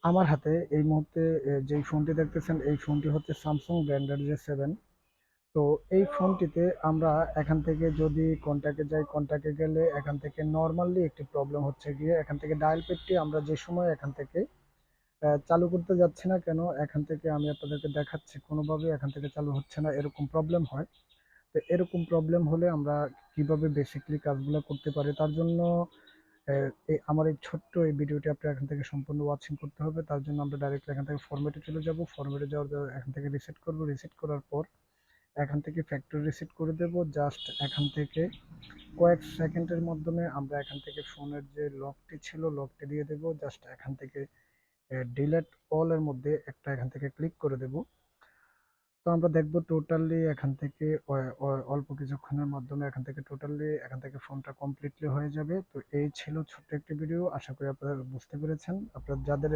আমার হাতে এই মুহূর্তে যেই ফোনটি দেখতেছেন এই ফোনটি হচ্ছে স্যামসাং ব্র্যান্ডের J7। তো এই ফোনটিতে আমরা এখান থেকে যদি কন্ট্যাক্টে যাই, কন্ট্যাক্টে গেলে এখান থেকে নর্মালি একটি প্রবলেম হচ্ছে গিয়ে এখান থেকে ডায়াল প্যাডটি আমরা যে সময় এখান থেকে চালু করতে যাচ্ছি না কেন, এখান থেকে আমি আপনাদেরকে দেখাচ্ছি কোনোভাবে এখান থেকে চালু হচ্ছে না, এরকম প্রবলেম হয়। তো এরকম প্রবলেম হলে আমরা কিভাবে বেসিক্যালি কাজগুলো করতে পারি তার জন্য আমার এই ছোট্ট এই ভিডিওটি আপনার এখান থেকে সম্পূর্ণ ওয়াচিং করতে হবে। তার জন্য আমরা ডাইরেক্টলি এখান থেকে ফরম্যাটে চলে যাব। ফরম্যাটে যাওয়ার পর এখান থেকে রিসেট করব। রিসেট করার পর এখান থেকে ফ্যাক্টরি রিসেট করে দেব। জাস্ট এখান থেকে কয়েক সেকেন্ডের মাধ্যমে আমরা এখান থেকে ফোনের যে লকটি ছিল লকটি দিয়ে দেব। জাস্ট এখান থেকে ডিলেট অল এর মধ্যে একটা এখান থেকে ক্লিক করে দেব। তো আমরা দেখব টোটালি এখান থেকে অল্প কিছুক্ষণের মাধ্যমে এখান থেকে টোটালি এখান থেকে ফোনটা কমপ্লিটলি হয়ে যাবে। তো এই ছিল ছোট্ট একটি ভিডিও, আশা করি আপনারা বুঝতে পেরেছেন। আপনারা যাদের